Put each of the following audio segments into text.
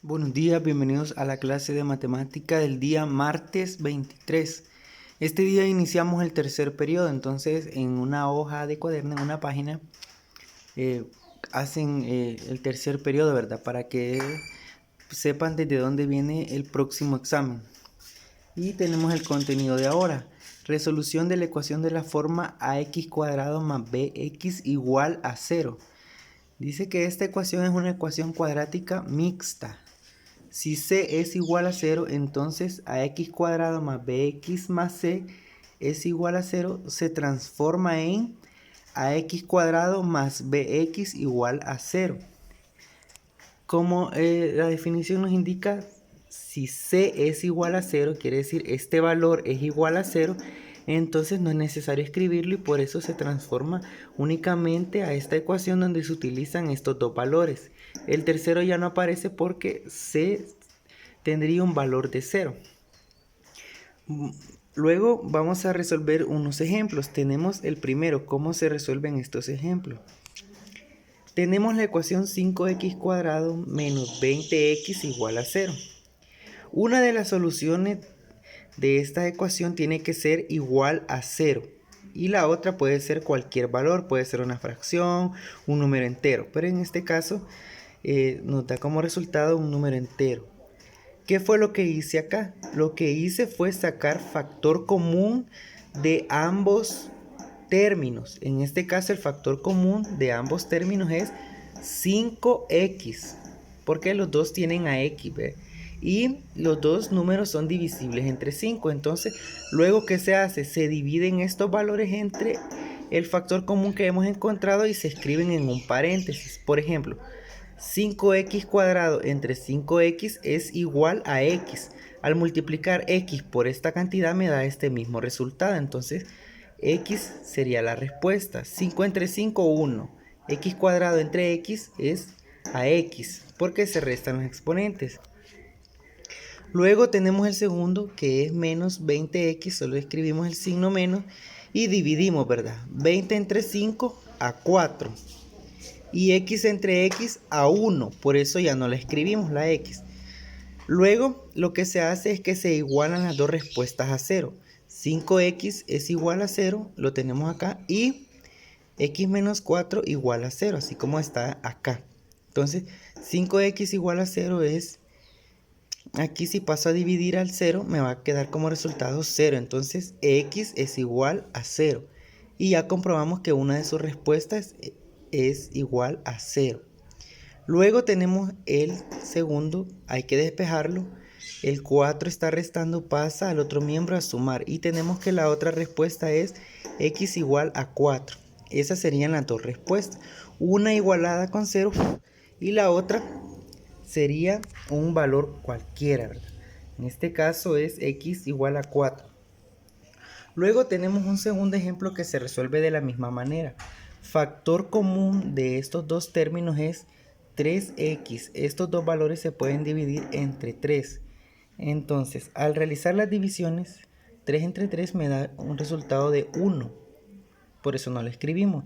Buenos días, bienvenidos a la clase de matemática del día martes 23. Este día iniciamos el tercer periodo, entonces en una hoja de cuaderno, en una página, hacen el tercer periodo, ¿verdad? Para que sepan desde dónde viene el próximo examen. Y tenemos el contenido de ahora. Resolución de la ecuación de la forma ax cuadrado más bx igual a 0. Dice que esta ecuación es una ecuación cuadrática mixta. Si c es igual a 0, entonces ax cuadrado más bx más c es igual a 0, se transforma en ax cuadrado más bx igual a 0. Como la definición nos indica, si c es igual a 0, quiere decir este valor es igual a 0, entonces no es necesario escribirlo y por eso se transforma únicamente a esta ecuación donde se utilizan estos dos valores. El tercero ya no aparece porque c tendría un valor de 0. Luego vamos a resolver unos ejemplos. Tenemos el primero, ¿cómo se resuelven estos ejemplos? Tenemos la ecuación 5x cuadrado menos 20x igual a 0. Una de las soluciones de esta ecuación tiene que ser igual a 0. Y la otra puede ser cualquier valor, puede ser una fracción, un número entero. Pero en este caso nos da como resultado un número entero. ¿Qué fue lo que hice acá? Lo que hice fue sacar factor común de ambos términos. En este caso el factor común de ambos términos es 5x, porque los dos tienen a x, ¿ve? Y los dos números son divisibles entre 5. Entonces, luego, ¿qué se hace? Se dividen estos valores entre el factor común que hemos encontrado y se escriben en un paréntesis. Por ejemplo, 5x cuadrado entre 5x es igual a x. Al multiplicar x por esta cantidad me da este mismo resultado. Entonces, x sería la respuesta. 5 entre 5, 1. X cuadrado entre x es a x, porque se restan los exponentes. Luego tenemos el segundo, que es menos 20x. Solo escribimos el signo menos y dividimos, ¿verdad? 20 entre 5 a 4. Y x entre x a 1, por eso ya no la escribimos la x. Luego lo que se hace es que se igualan las dos respuestas a 0. 5x es igual a 0, lo tenemos acá, y x menos 4 igual a 0, así como está acá. Entonces 5x igual a 0 es, aquí si paso a dividir al 0 me va a quedar como resultado 0, entonces x es igual a 0. Y ya comprobamos que una de sus respuestas es igual a 0. Luego tenemos el segundo, hay que despejarlo. El 4 está restando, pasa al otro miembro a sumar. Y tenemos que la otra respuesta es x igual a 4. Esas serían las dos respuestas. Una igualada con 0 y la otra sería un valor cualquiera, ¿verdad? En este caso es x igual a 4. Luego tenemos un segundo ejemplo que se resuelve de la misma manera. Factor común de estos dos términos es 3x. Estos dos valores se pueden dividir entre 3. Entonces, al realizar las divisiones, 3 entre 3 me da un resultado de 1. Por eso no lo escribimos.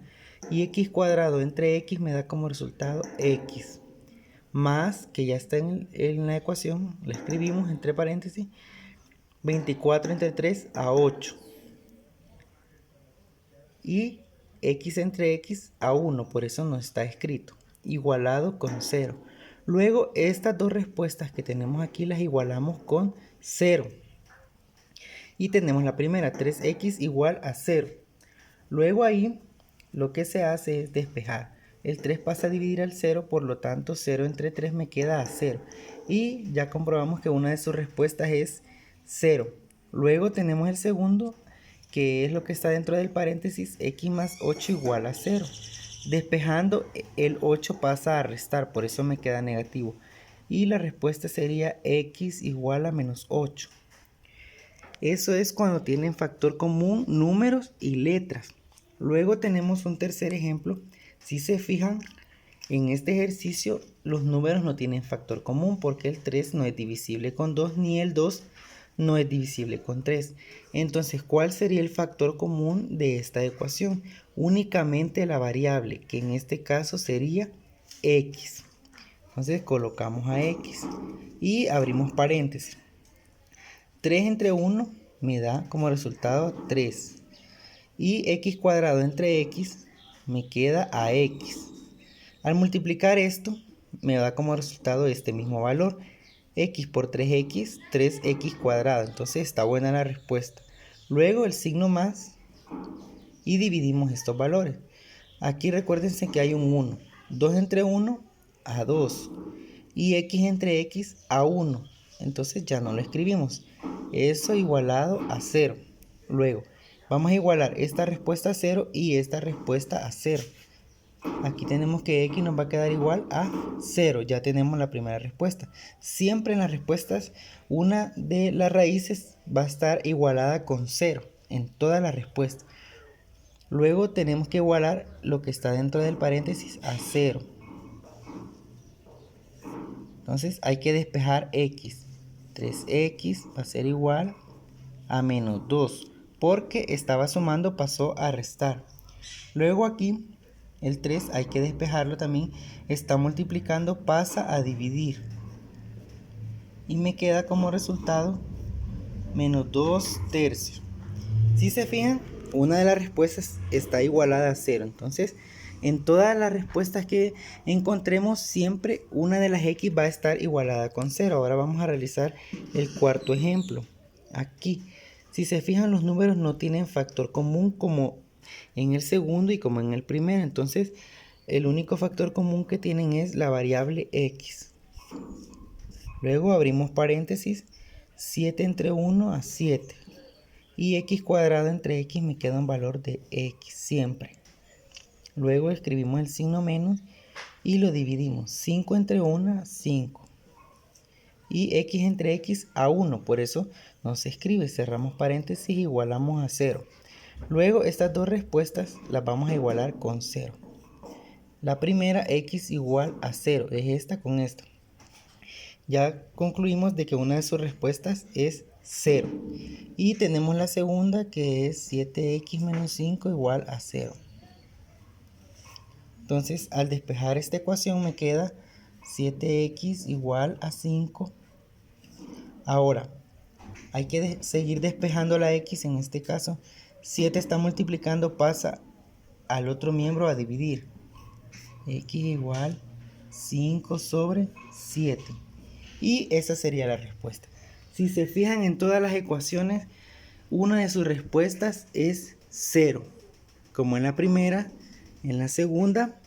Y x cuadrado entre x me da como resultado x. Más, que ya está en la ecuación, lo escribimos entre paréntesis, 24 entre 3 a 8. Y x entre x a 1, por eso no está escrito, igualado con 0. Luego estas dos respuestas que tenemos aquí las igualamos con 0. Y tenemos la primera, 3x igual a 0. Luego ahí lo que se hace es despejar. El 3 pasa a dividir al 0, por lo tanto 0 entre 3 me queda a 0. Y ya comprobamos que una de sus respuestas es 0. Luego tenemos el segundo, que es lo que está dentro del paréntesis, x más 8 igual a 0. Despejando, el 8 pasa a restar, por eso me queda negativo. Y la respuesta sería x igual a menos 8. Eso es cuando tienen factor común números y letras. Luego tenemos un tercer ejemplo. Si se fijan, en este ejercicio los números no tienen factor común porque el 3 no es divisible con 2 ni el 2 no es divisible con 3. Entonces, ¿cuál sería el factor común de esta ecuación? Únicamente la variable, que en este caso sería x. Entonces colocamos a x y abrimos paréntesis. 3 entre 1 me da como resultado 3. Y x cuadrado entre x me queda a x. Al multiplicar esto me da como resultado este mismo valor. X por 3x, 3x cuadrado. Entonces está buena la respuesta. Luego el signo más y dividimos estos valores. Aquí recuérdense que hay un 1. 2 entre 1 a 2. Y x entre x a 1. Entonces ya no lo escribimos. Eso igualado a 0. Luego vamos a igualar esta respuesta a 0 y esta respuesta a 0. Aquí tenemos que x nos va a quedar igual a 0. Ya tenemos la primera respuesta. Siempre en las respuestas una de las raíces va a estar igualada con 0. En todas las respuestas. Luego tenemos que igualar lo que está dentro del paréntesis a 0. Entonces hay que despejar x. 3x va a ser igual a menos 2. Porque estaba sumando, pasó a restar. Luego aquí el 3 hay que despejarlo también. Está multiplicando, pasa a dividir. Y me queda como resultado menos 2 tercios. Si se fijan, una de las respuestas está igualada a 0. Entonces, en todas las respuestas que encontremos, siempre una de las x va a estar igualada con 0. Ahora vamos a realizar el cuarto ejemplo. Aquí, si se fijan, los números no tienen factor común como en el segundo y como en el primero. Entonces, el único factor común que tienen es la variable x. Luego abrimos paréntesis, 7 entre 1 a 7. Y x cuadrado entre x me queda un valor de x siempre. Luego escribimos el signo menos y lo dividimos. 5 entre 1 a 5. Y x entre x a 1. Por eso no se escribe. Cerramos paréntesis y igualamos a 0. Luego estas dos respuestas las vamos a igualar con 0. La primera, x igual a 0. Es esta con esta. Ya concluimos de que una de sus respuestas es 0. Y tenemos la segunda que es 7x menos 5 igual a 0. Entonces al despejar esta ecuación me queda 7x igual a 5. Ahora hay que seguir despejando la x. En este caso 7 está multiplicando, pasa al otro miembro a dividir. X igual 5 sobre 7. Y esa sería la respuesta. Si se fijan en todas las ecuaciones, una de sus respuestas es 0. Como en la primera, en la segunda,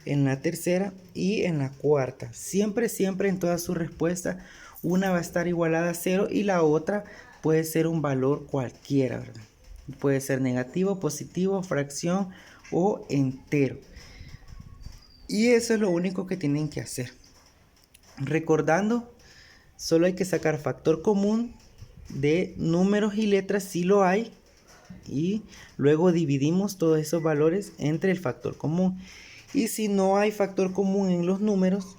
en la tercera y en la cuarta. Siempre en todas sus respuestas, una va a estar igualada a 0 y la otra puede ser un valor cualquiera, ¿verdad? Puede ser negativo, positivo, fracción o entero. Y eso es lo único que tienen que hacer. Recordando, solo hay que sacar factor común de números y letras si lo hay. Y luego dividimos todos esos valores entre el factor común. Y si no hay factor común en los números,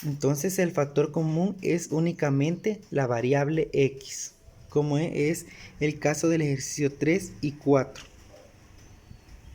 entonces el factor común es únicamente la variable x, como es el caso del ejercicio 3 y 4.